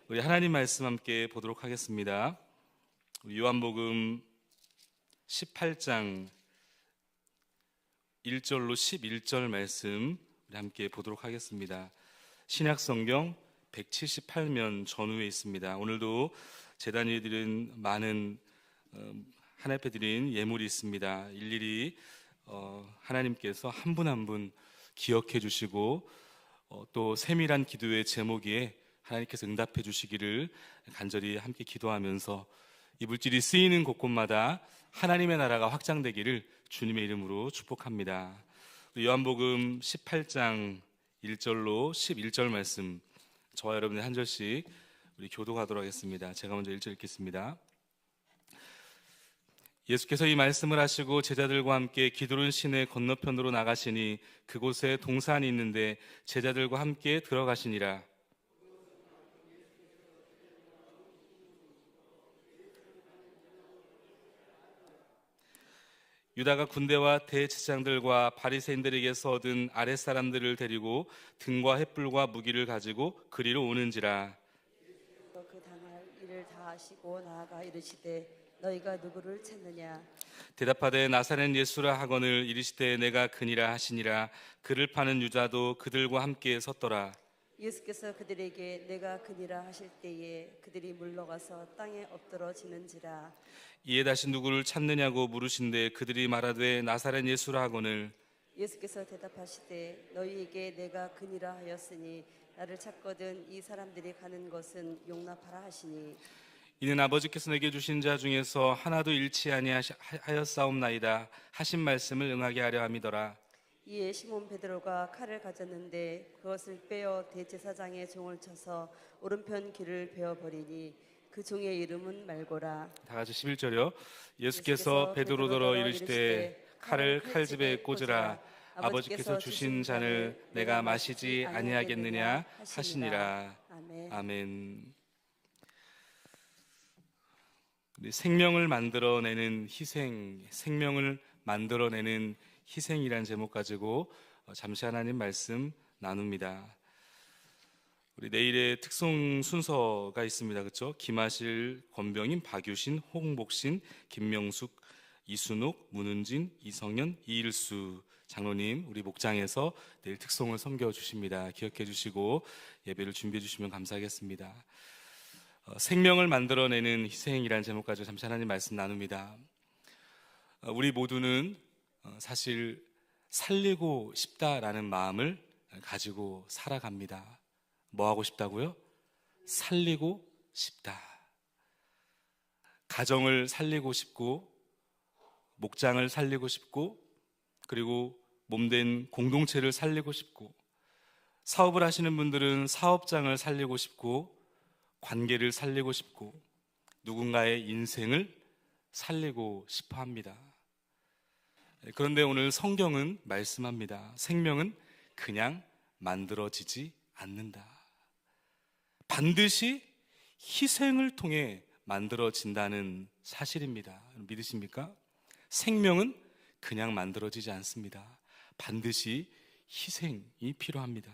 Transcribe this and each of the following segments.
우리 하나님 말씀 함께 보도록 하겠습니다. 우리 요한복음 18장 1절로 11절 말씀 우리 함께 보도록 하겠습니다. 신약성경 178면 전후에 있습니다. 오늘도 제단위에 드린 많은 하나님 앞에 드린 예물이 있습니다. 일일이 하나님께서 한 분 한 분 기억해 주시고 또 세밀한 기도의 제목에 하나님께서 응답해 주시기를 간절히 함께 기도하면서 이 물질이 쓰이는 곳곳마다 하나님의 나라가 확장되기를 주님의 이름으로 축복합니다. 요한복음 18장 1절로 11절 말씀, 저와 여러분의 한 절씩 우리 교독하도록 하겠습니다. 제가 먼저 1절 읽겠습니다. 예수께서 이 말씀을 하시고 제자들과 함께 기드론 시내 건너편으로 나가시니 그곳에 동산이 있는데 제자들과 함께 들어가시니라. 유다가 군대와 대제사장들과 바리새인들에게서 얻은 아랫사람들을 데리고 등과 횃불과 무기를 가지고 그리로 오는지라. 그 당할 일을 다 하시고 나아가 이르시되 너희가 누구를 찾느냐. 대답하되 나사렛 예수라 하거늘 이르시되 내가 그니라 하시니라. 그를 파는 유다도 그들과 함께 섰더라. 예수께서 그들에게 내가 그니라 하실 때에 그들이 물러가서 땅에 엎드러지는지라. 이에 다시 누구를 찾느냐고 물으신데 그들이 말하되 나사렛 예수라 하거늘. 예수께서 대답하시되 너희에게 내가 그니라 하였으니 나를 찾거든 이 사람들이 가는 것은 용납하라 하시니 이는 아버지께서 내게 주신 자 중에서 하나도 잃지 아니하였사옵나이다 하신 말씀을 응하게 하려 함이더라. 이에 시몬 베드로가 칼을 가졌는데 그것을 빼어 대제사장의 종을 쳐서 오른편 귀를 베어버리니 그 종의 이름은 말고라. 다 같이 11절이요. 예수께서 베드로더러 이르시되 칼을 칼집에 꽂으라. 아버지께서 주신 잔을 내가 마시지 아니하겠느냐 하시니라. 아멘. 생명을 만들어내는 희생, 생명을 만들어내는 희생이라는 제목 가지고 잠시 하나님 말씀 나눕니다. 우리 내일의 특송 순서가 있습니다. 그렇죠? 김하실, 권병인, 박유신, 홍복신, 김명숙, 이순옥, 문은진, 이성현, 이일수 장로님 우리 목장에서 내일 특송을 섬겨주십니다. 기억해 주시고 예배를 준비해 주시면 감사하겠습니다. 생명을 만들어내는 희생이라는 제목 가지고 잠시 하나님 말씀 나눕니다. 우리 모두는 사실 살리고 싶다라는 마음을 가지고 살아갑니다. 뭐 하고 싶다고요? 살리고 싶다. 가정을 살리고 싶고, 목장을 살리고 싶고, 그리고 몸된 공동체를 살리고 싶고, 사업을 하시는 분들은 사업장을 살리고 싶고, 관계를 살리고 싶고, 누군가의 인생을 살리고 싶어 합니다. 그런데 오늘 성경은 말씀합니다. 생명은 그냥 만들어지지 않는다. 반드시 희생을 통해 만들어진다는 사실입니다. 믿으십니까? 생명은 그냥 만들어지지 않습니다. 반드시 희생이 필요합니다.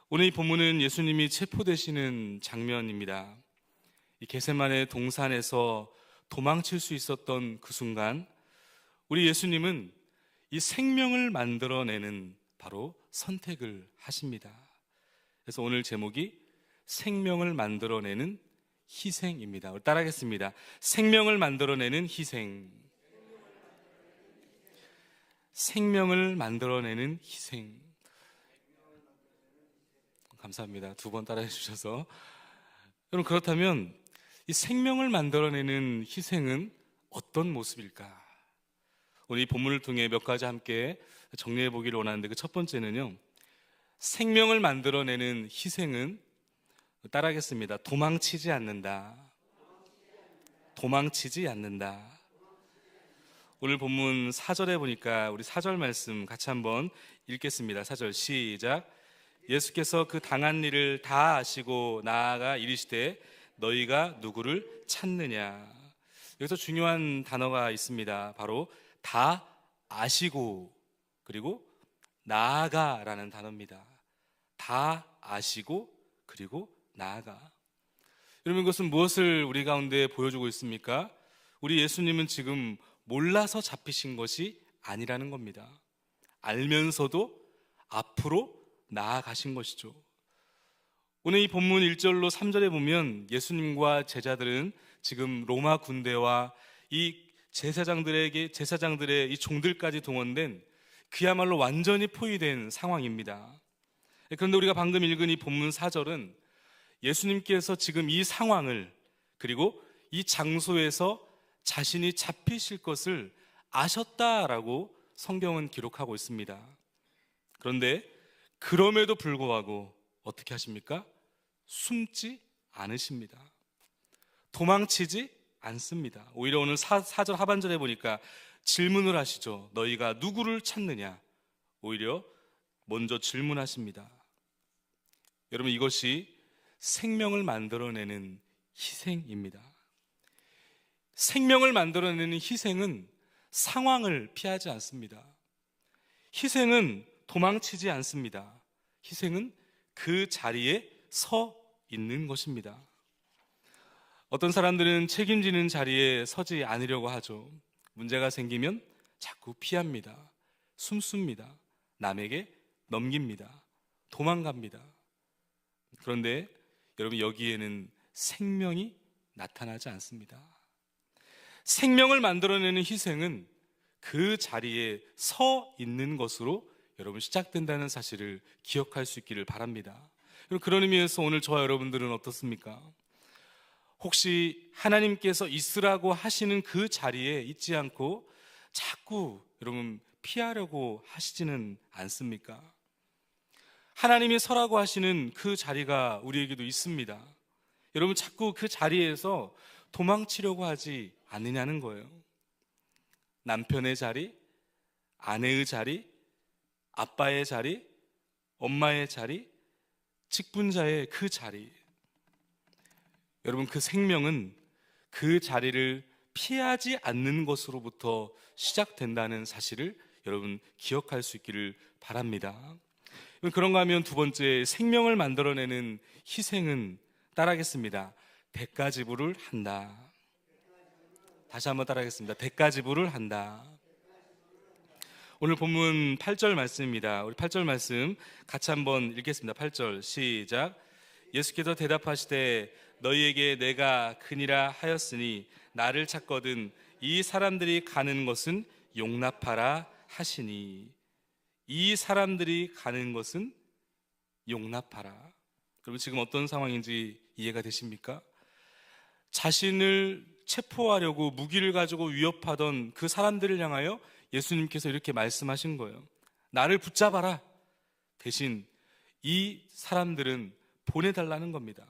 오늘 이 본문은 예수님이 체포되시는 장면입니다. 이 겟세마네 동산에서 도망칠 수 있었던 그 순간 우리 예수님은 이 생명을 만들어내는 바로 선택을 하십니다. 그래서 오늘 제목이 생명을 만들어내는 희생입니다. 따라하겠습니다. 생명을 만들어내는 희생. 생명을 만들어내는 희생. 감사합니다. 2번 따라해 주셔서. 여러분, 그렇다면 이 생명을 만들어내는 희생은 어떤 모습일까? 오늘 이 본문을 통해 몇 가지 함께 정리해 보기를 원하는데 그 첫 번째는요, 생명을 만들어내는 희생은 따라하겠습니다. 도망치지 않는다. 도망치지 않는다. 오늘 본문 4절에 보니까 우리 4절 말씀 같이 한번 읽겠습니다. 4절 시작. 예수께서 그 당한 일을 다 아시고 나아가 이르시되 너희가 누구를 찾느냐. 여기서 중요한 단어가 있습니다. 바로 다 아시고 그리고 나아가라는 단어입니다. 다 아시고 그리고 나아가. 여러분, 이것은 무엇을 우리 가운데 보여주고 있습니까? 우리 예수님은 지금 몰라서 잡히신 것이 아니라는 겁니다. 알면서도 앞으로 나아가신 것이죠. 오늘 이 본문 1절로 3절에 보면 예수님과 제자들은 지금 로마 군대와 이 제사장들의 이 종들까지 동원된 그야말로 완전히 포위된 상황입니다. 그런데 우리가 방금 읽은 이 본문 4절은 예수님께서 지금 이 상황을, 그리고 이 장소에서 자신이 잡히실 것을 아셨다라고 성경은 기록하고 있습니다. 그런데 그럼에도 불구하고 어떻게 하십니까? 숨지 않으십니다. 도망치지 않습니다. 오히려 오늘 4절 하반절에 보니까 질문을 하시죠. 너희가 누구를 찾느냐? 오히려 먼저 질문하십니다. 여러분, 이것이 생명을 만들어내는 희생입니다. 생명을 만들어내는 희생은 상황을 피하지 않습니다. 희생은 도망치지 않습니다. 희생은 그 자리에 서 있는 것입니다. 어떤 사람들은 책임지는 자리에 서지 않으려고 하죠. 문제가 생기면 자꾸 피합니다. 숨습니다. 남에게 넘깁니다. 도망갑니다. 그런데 여러분, 여기에는 생명이 나타나지 않습니다. 생명을 만들어내는 희생은 그 자리에 서 있는 것으로 여러분 시작된다는 사실을 기억할 수 있기를 바랍니다. 그런 의미에서 오늘 저와 여러분들은 어떻습니까? 혹시 하나님께서 있으라고 하시는 그 자리에 있지 않고 자꾸 여러분 피하려고 하시지는 않습니까? 하나님이 서라고 하시는 그 자리가 우리에게도 있습니다. 여러분, 자꾸 그 자리에서 도망치려고 하지 않느냐는 거예요. 남편의 자리, 아내의 자리, 아빠의 자리, 엄마의 자리, 직분자의 그 자리. 여러분, 그 생명은 그 자리를 피하지 않는 것으로부터 시작된다는 사실을 여러분 기억할 수 있기를 바랍니다. 그런가 하면 두 번째, 생명을 만들어내는 희생은 따라하겠습니다. 대가지불을 한다. 다시 한번 따라하겠습니다. 대가지불을 한다. 오늘 본문 8절 말씀입니다. 우리 8절 말씀 같이 한번 읽겠습니다. 8절 시작. 예수께서 대답하시되 너희에게 내가 그니라 하였으니 나를 찾거든 이 사람들이 가는 것은 용납하라 하시니. 이 사람들이 가는 것은 용납하라. 그럼 지금 어떤 상황인지 이해가 되십니까? 자신을 체포하려고 무기를 가지고 위협하던 그 사람들을 향하여 예수님께서 이렇게 말씀하신 거예요. 나를 붙잡아라. 대신 이 사람들은 보내달라는 겁니다.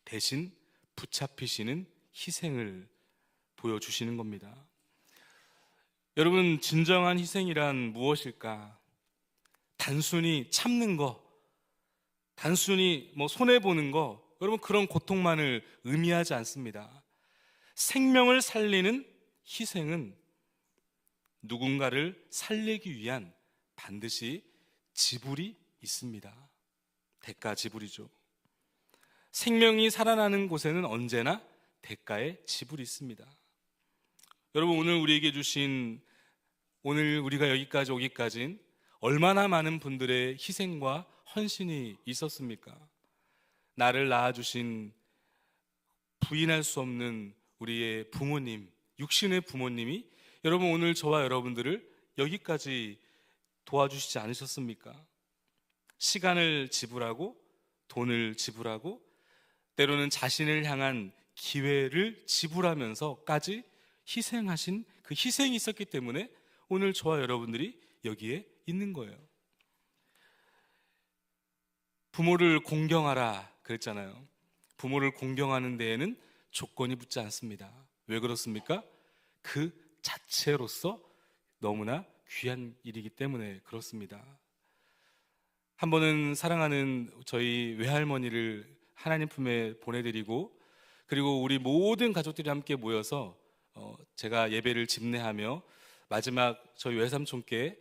대신 붙잡히시는 희생을 보여주시는 겁니다. 여러분, 진정한 희생이란 무엇일까? 단순히 참는 거, 단순히 손해보는 거, 여러분, 그런 고통만을 의미하지 않습니다. 생명을 살리는 희생은 누군가를 살리기 위한 반드시 지불이 있습니다. 대가 지불이죠. 생명이 살아나는 곳에는 언제나 대가의 지불이 있습니다. 여러분, 오늘 우리에게 주신, 오늘 우리가 여기까지 오기까지는 얼마나 많은 분들의 희생과 헌신이 있었습니까? 나를 낳아주신 부인할 수 없는 우리의 부모님, 육신의 부모님이 여러분 오늘 저와 여러분들을 여기까지 도와주시지 않으셨습니까? 시간을 지불하고 돈을 지불하고 때로는 자신을 향한 기회를 지불하면서까지 희생하신 그 희생이 있었기 때문에 오늘 저와 여러분들이 여기에 있는 거예요. 부모를 공경하라 그랬잖아요. 부모를 공경하는 데에는 조건이 붙지 않습니다. 왜 그렇습니까? 그 자체로서 너무나 귀한 일이기 때문에 그렇습니다. 한 번은 사랑하는 저희 외할머니를 하나님 품에 보내드리고, 그리고 우리 모든 가족들이 함께 모여서 제가 예배를 집례하며 마지막 저희 외삼촌께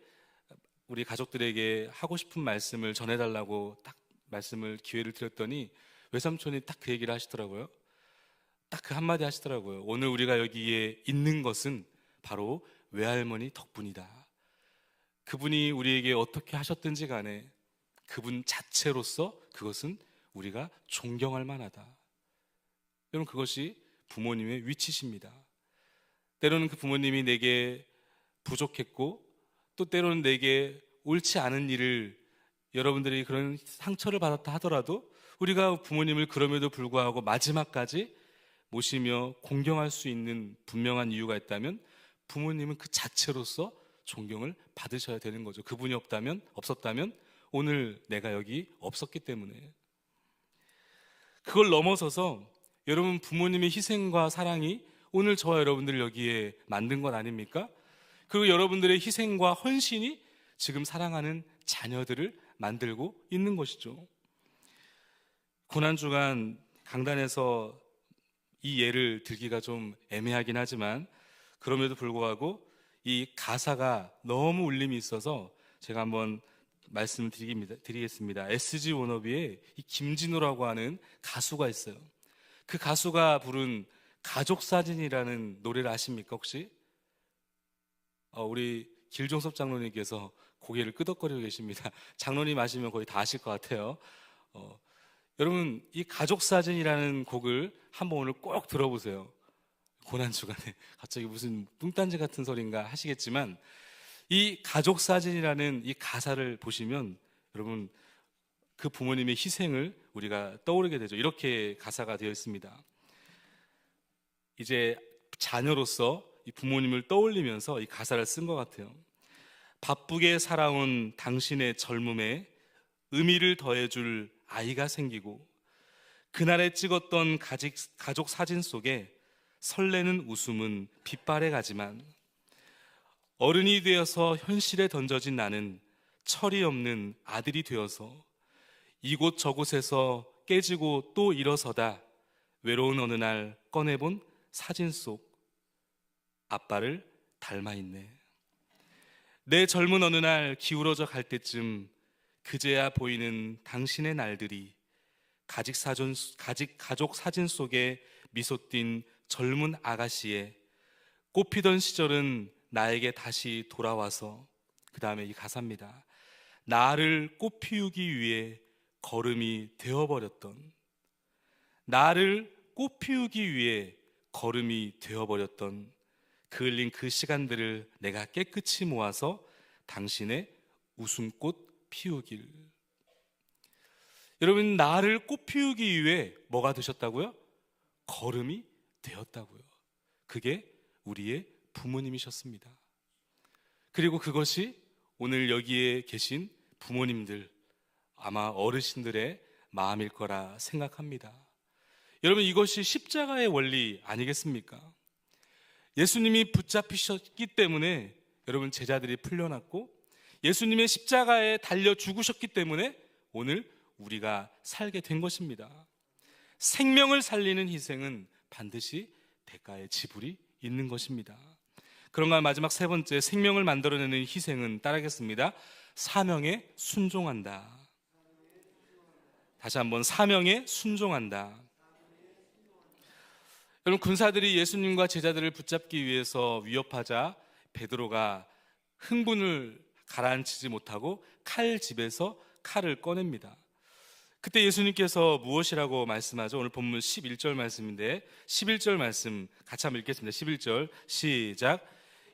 우리 가족들에게 하고 싶은 말씀을 전해달라고 딱 말씀을 기회를 드렸더니 외삼촌이 딱 그 얘기를 하시더라고요. 딱 그 한마디 하시더라고요. 오늘 우리가 여기에 있는 것은 바로 외할머니 덕분이다. 그분이 우리에게 어떻게 하셨든지 간에 그분 자체로서 그것은 우리가 존경할 만하다. 여러분, 그것이 부모님의 위치십니다. 때로는 그 부모님이 내게 부족했고 또 때로는 내게 옳지 않은 일을, 여러분들이 그런 상처를 받았다 하더라도 우리가 부모님을 그럼에도 불구하고 마지막까지 모시며 공경할 수 있는 분명한 이유가 있다면 부모님은 그 자체로서 존경을 받으셔야 되는 거죠. 그분이 없었다면 오늘 내가 여기 없었기 때문에. 그걸 넘어서서 여러분, 부모님의 희생과 사랑이 오늘 저와 여러분들을 여기에 만든 것 아닙니까? 그리고 여러분들의 희생과 헌신이 지금 사랑하는 자녀들을 만들고 있는 것이죠. 고난주간 강단에서 이 예를 들기가 좀 애매하긴 하지만 그럼에도 불구하고 이 가사가 너무 울림이 있어서 제가 한번 말씀을 드리겠습니다. SG 워너비에 이 김진호라고 하는 가수가 있어요. 그 가수가 부른 가족사진이라는 노래를 아십니까 혹시? 우리 길종섭 장로님께서 고개를 끄덕거리고 계십니다. 장로님 아시면 거의 다 아실 것 같아요. 여러분, 이 가족사진이라는 곡을 한번 오늘 꼭 들어보세요. 고난주간에 갑자기 무슨 뚱딴지 같은 소린가 하시겠지만 이 가족사진이라는 이 가사를 보시면 여러분, 그 부모님의 희생을 우리가 떠오르게 되죠. 이렇게 가사가 되어 있습니다. 이제 자녀로서 이 부모님을 떠올리면서 이 가사를 쓴 것 같아요. 바쁘게 살아온 당신의 젊음에 의미를 더해줄 아이가 생기고 그날에 찍었던 가족 사진 속에 설레는 웃음은 빛발에 가지만 어른이 되어서 현실에 던져진 나는 철이 없는 아들이 되어서 이곳 저곳에서 깨지고 또 일어서다 외로운 어느 날 꺼내본 사진 속 아빠를 닮아있네. 내 젊은 어느 날 기울어져 갈 때쯤 그제야 보이는 당신의 날들이 가족 사진 속에 미소 띈 젊은 아가씨의 꽃피던 시절은 나에게 다시 돌아와서, 그 다음에 이 가사입니다. 나를 꽃피우기 위해 걸음이 되어버렸던, 나를 꽃피우기 위해 걸음이 되어버렸던 그 흘린 그 시간들을 내가 깨끗이 모아서 당신의 웃음꽃 피우길. 여러분, 나를 꽃 피우기 위해 뭐가 되셨다고요? 걸음이 되었다고요. 그게 우리의 부모님이셨습니다. 그리고 그것이 오늘 여기에 계신 부모님들, 아마 어르신들의 마음일 거라 생각합니다. 여러분, 이것이 십자가의 원리 아니겠습니까? 예수님이 붙잡히셨기 때문에 여러분 제자들이 풀려났고, 예수님의 십자가에 달려 죽으셨기 때문에 오늘 우리가 살게 된 것입니다. 생명을 살리는 희생은 반드시 대가의 지불이 있는 것입니다. 그런가 마지막 세 번째, 생명을 만들어내는 희생은 따르겠습니다. 사명에 순종한다. 다시 한번, 사명에 순종한다. 여러분, 군사들이 예수님과 제자들을 붙잡기 위해서 위협하자 베드로가 흥분을 가라앉히지 못하고 칼집에서 칼을 꺼냅니다. 그때 예수님께서 무엇이라고 말씀하죠? 오늘 본문 11절 말씀인데 11절 말씀 같이 한번 읽겠습니다. 11절 시작.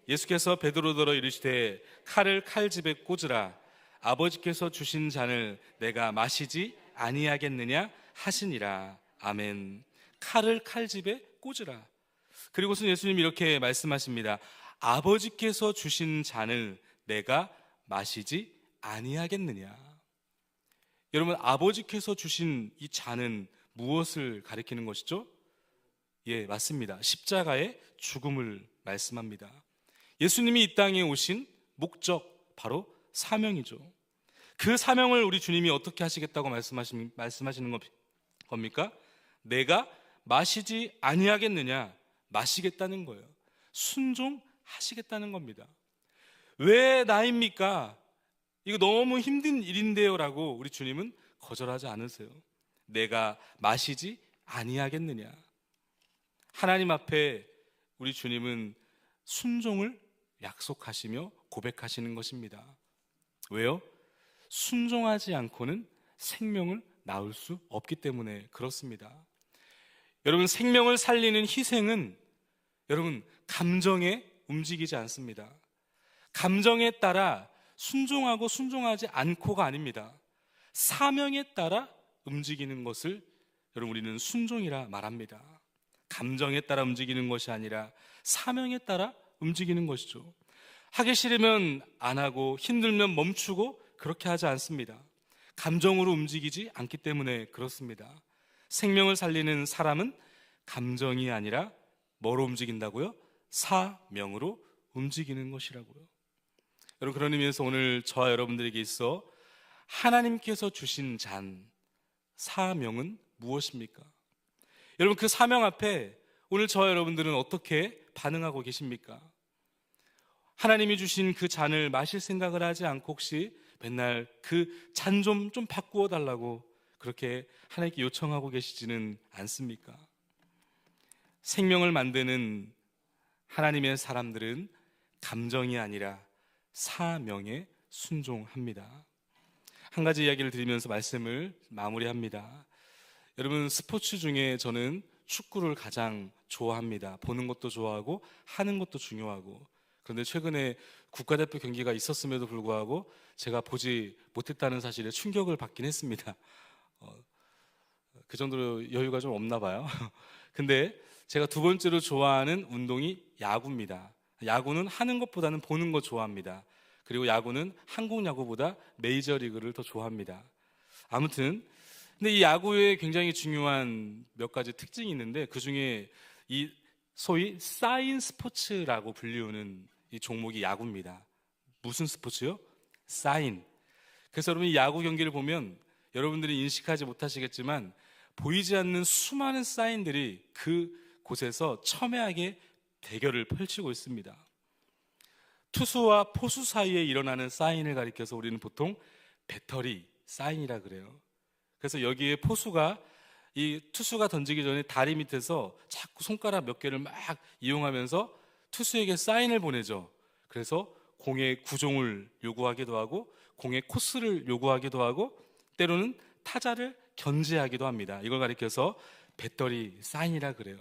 예수께서 베드로더러 이르시되 칼을 칼집에 꽂으라. 아버지께서 주신 잔을 내가 마시지 아니하겠느냐 하시니라. 아멘. 칼을 칼집에 꽂으라. 그리고선 예수님이 이렇게 말씀하십니다. 아버지께서 주신 잔을 내가 마시지 아니하겠느냐. 여러분, 아버지께서 주신 이 잔은 무엇을 가리키는 것이죠? 예, 맞습니다. 십자가의 죽음을 말씀합니다. 예수님이 이 땅에 오신 목적, 바로 사명이죠. 그 사명을 우리 주님이 어떻게 하시겠다고 말씀하시는 겁니까? 내가 마시지 아니하겠느냐, 마시겠다는 거예요. 순종하시겠다는 겁니다. 왜 나입니까? 이거 너무 힘든 일인데요 라고 우리 주님은 거절하지 않으세요. 내가 마시지 아니하겠느냐. 하나님 앞에 우리 주님은 순종을 약속하시며 고백하시는 것입니다. 왜요? 순종하지 않고는 생명을 낳을 수 없기 때문에 그렇습니다. 여러분, 생명을 살리는 희생은 여러분 감정에 움직이지 않습니다. 감정에 따라 순종하고 순종하지 않고가 아닙니다. 사명에 따라 움직이는 것을 여러분 우리는 순종이라 말합니다. 감정에 따라 움직이는 것이 아니라 사명에 따라 움직이는 것이죠. 하기 싫으면 안 하고 힘들면 멈추고 그렇게 하지 않습니다. 감정으로 움직이지 않기 때문에 그렇습니다. 생명을 살리는 사람은 감정이 아니라 뭐로 움직인다고요? 사명으로 움직이는 것이라고요. 여러분, 그런 의미에서 오늘 저와 여러분들에게 있어 하나님께서 주신 잔, 사명은 무엇입니까? 여러분, 그 사명 앞에 오늘 저와 여러분들은 어떻게 반응하고 계십니까? 하나님이 주신 그 잔을 마실 생각을 하지 않고 혹시 맨날 그 잔 좀 바꾸어 달라고 그렇게 하나님께 요청하고 계시지는 않습니까? 생명을 만드는 하나님의 사람들은 감정이 아니라 사명에 순종합니다. 한 가지 이야기를 드리면서 말씀을 마무리합니다. 여러분, 스포츠 중에 저는 축구를 가장 좋아합니다. 보는 것도 좋아하고 하는 것도 중요하고, 그런데 최근에 국가대표 경기가 있었음에도 불구하고 제가 보지 못했다는 사실에 충격을 받긴 했습니다. 그 정도로 여유가 좀 없나 봐요. 근데 제가 두 번째로 좋아하는 운동이 야구입니다. 야구는 하는 것보다는 보는 거 좋아합니다. 그리고 야구는 한국 야구보다 메이저리그를 더 좋아합니다. 아무튼 근데 이 야구에 굉장히 중요한 몇 가지 특징이 있는데, 그 중에 이 소위 사인 스포츠라고 불리우는 이 종목이 야구입니다. 무슨 스포츠요? 사인. 그래서 여러분, 이 야구 경기를 보면 여러분들이 인식하지 못하시겠지만 보이지 않는 수많은 사인들이 그 곳에서 첨예하게 대결을 펼치고 있습니다. 투수와 포수 사이에 일어나는 사인을 가리켜서 우리는 보통 배터리 사인이라 그래요. 그래서 여기에 포수가 이 투수가 던지기 전에 다리 밑에서 자꾸 손가락 몇 개를 막 이용하면서 투수에게 사인을 보내죠. 그래서 공의 구종을 요구하기도 하고 공의 코스를 요구하기도 하고 때로는 타자를 견제하기도 합니다. 이걸 가리켜서 배터리 사인이라 그래요.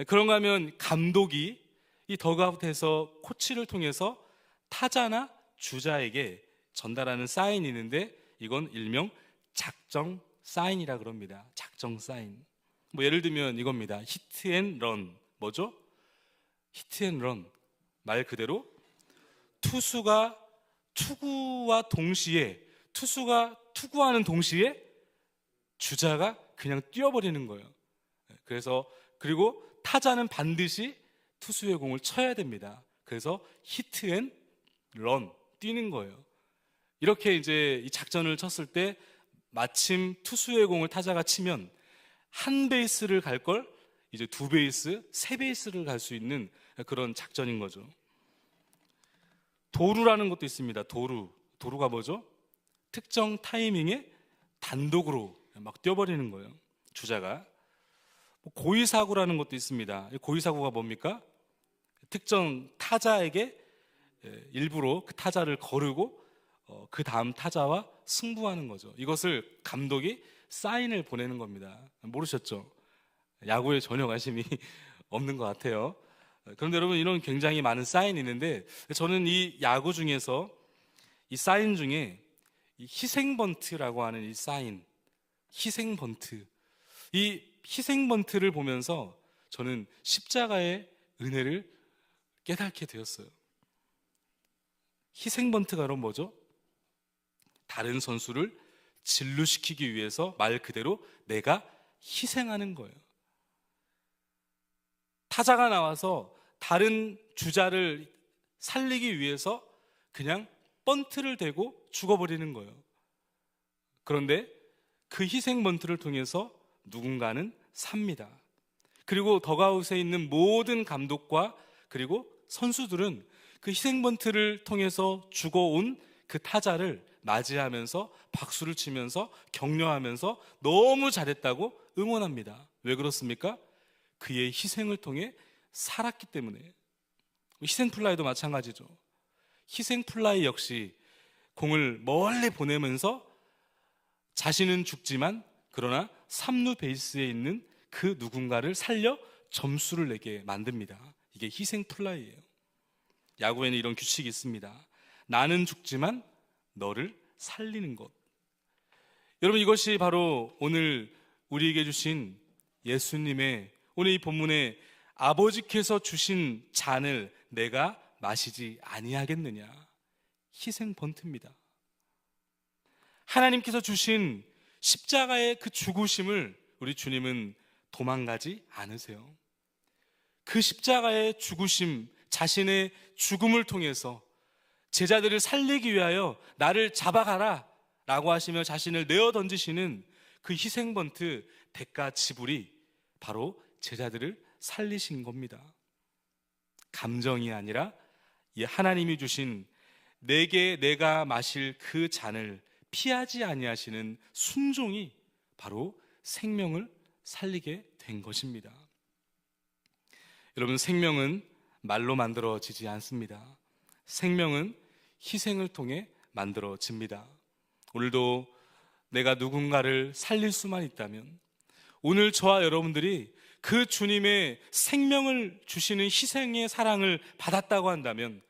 그런가 하면 감독이 이 덕아웃에서 코치를 통해서 타자나 주자에게 전달하는 사인이 있는데, 이건 일명 작정 사인이라 그럽니다. 작정 사인. 뭐 예를 들면 이겁니다. 히트 앤 런. 뭐죠? 히트 앤 런. 말 그대로 투수가 투구하는 동시에 주자가 그냥 뛰어버리는 거예요. 그래서 그리고 타자는 반드시 투수의 공을 쳐야 됩니다. 그래서 히트 앤 런, 뛰는 거예요. 이렇게 이제 이 작전을 쳤을 때 마침 투수의 공을 타자가 치면 한 베이스를 갈 걸 이제 두 베이스, 세 베이스를 갈 수 있는 그런 작전인 거죠. 도루라는 것도 있습니다. 도루가 뭐죠? 특정 타이밍에 단독으로 막 뛰어버리는 거예요, 주자가. 고의사구라는 것도 있습니다. 고의사구가 뭡니까? 특정 타자에게 일부러 그 타자를 거르고 그 다음 타자와 승부하는 거죠. 이것을 감독이 사인을 보내는 겁니다. 모르셨죠? 야구에 전혀 관심이 없는 것 같아요. 그런데 여러분, 이런 굉장히 많은 사인이 있는데, 저는 이 야구 중에서 이 사인 중에 이 희생번트라고 하는 이 사인, 희생번트, 이 희생번트를 보면서 저는 십자가의 은혜를 깨닫게 되었어요. 희생번트가 그럼 뭐죠? 다른 선수를 진루시키기 위해서 말 그대로 내가 희생하는 거예요. 타자가 나와서 다른 주자를 살리기 위해서 그냥 번트를 대고 죽어버리는 거예요. 그런데 그 희생번트를 통해서 누군가는 삽니다. 그리고 덕아웃에 있는 모든 감독과 그리고 선수들은 그 희생번트를 통해서 죽어온 그 타자를 맞이하면서 박수를 치면서 격려하면서 너무 잘했다고 응원합니다. 왜 그렇습니까? 그의 희생을 통해 살았기 때문에. 희생플라이도 마찬가지죠. 희생플라이 역시 공을 멀리 보내면서 자신은 죽지만 그러나 3루 베이스에 있는 그 누군가를 살려 점수를 내게 만듭니다. 이게 희생플라이예요. 야구에는 이런 규칙이 있습니다. 나는 죽지만 너를 살리는 것. 여러분, 이것이 바로 오늘 우리에게 주신 예수님의 오늘 이 본문에 아버지께서 주신 잔을 내가 마시지 아니하겠느냐, 희생 번트입니다. 하나님께서 주신 십자가의 그 죽으심을 우리 주님은 도망가지 않으세요. 그 십자가의 죽으심, 자신의 죽음을 통해서 제자들을 살리기 위하여 나를 잡아가라 라고 하시며 자신을 내어 던지시는 그 희생번트 대가 지불이 바로 제자들을 살리신 겁니다. 감정이 아니라 이 하나님이 주신 내게 내가 마실 그 잔을 피하지 아니하시는 순종이 바로 생명을 살리게 된 것입니다. 여러분, 생명은 말로 만들어지지 않습니다. 생명은 희생을 통해 만들어집니다. 오늘도 내가 누군가를 살릴 수만 있다면, 오늘 저와 여러분들이 그 주님의 생명을 주시는 희생의 사랑을 받았다고 한다면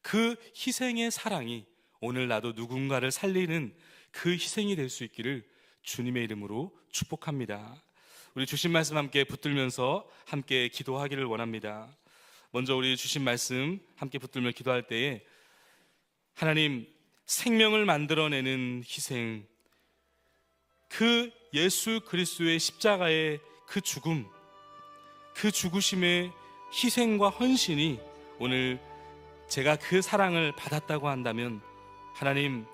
그 희생의 사랑이 오늘 나도 누군가를 살리는 그 희생이 될 수 있기를 주님의 이름으로 축복합니다. 우리 주신 말씀 함께 붙들면서 함께 기도하기를 원합니다. 먼저 우리 주신 말씀 함께 붙들며 기도할 때에 하나님, 생명을 만들어내는 희생, 그 예수 그리스도의 십자가의 그 죽음, 그 죽으심의 희생과 헌신이 오늘 제가 그 사랑을 받았다고 한다면 하나님,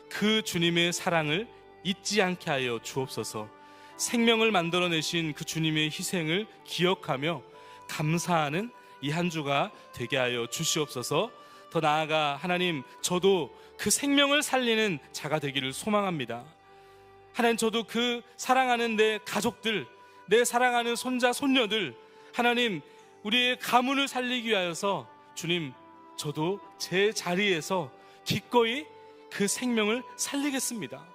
그 주님의 사랑을 잊지 않게 하여 주옵소서. 생명을 만들어내신 그 주님의 희생을 기억하며 감사하는 이 한 주가 되게 하여 주시옵소서. 더 나아가 하나님, 저도 그 생명을 살리는 자가 되기를 소망합니다. 하나님, 저도 그 사랑하는 내 가족들, 내 사랑하는 손자 손녀들, 하나님, 우리의 가문을 살리기 위하여서 주님, 저도 제 자리에서 기꺼이 그 생명을 살리겠습니다.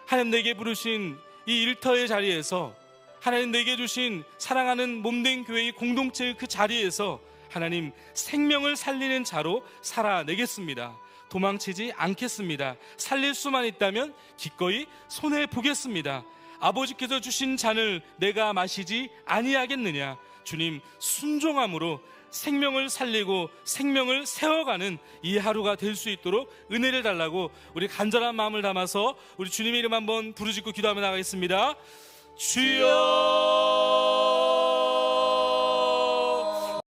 하나님, 내게 부르신 이 일터의 자리에서, 하나님 내게 주신 사랑하는 몸된 교회의 공동체의 그 자리에서 하나님, 생명을 살리는 자로 살아내겠습니다. 도망치지 않겠습니다. 살릴 수만 있다면 기꺼이 손해 보겠습니다. 아버지께서 주신 잔을 내가 마시지 아니하겠느냐. 주님, 순종함으로 생명을 살리고 생명을 세워가는 이 하루가 될 수 있도록 은혜를 달라고 우리 간절한 마음을 담아서 우리 주님의 이름 한번 부르짖고 기도하며 나가겠습니다. 주여,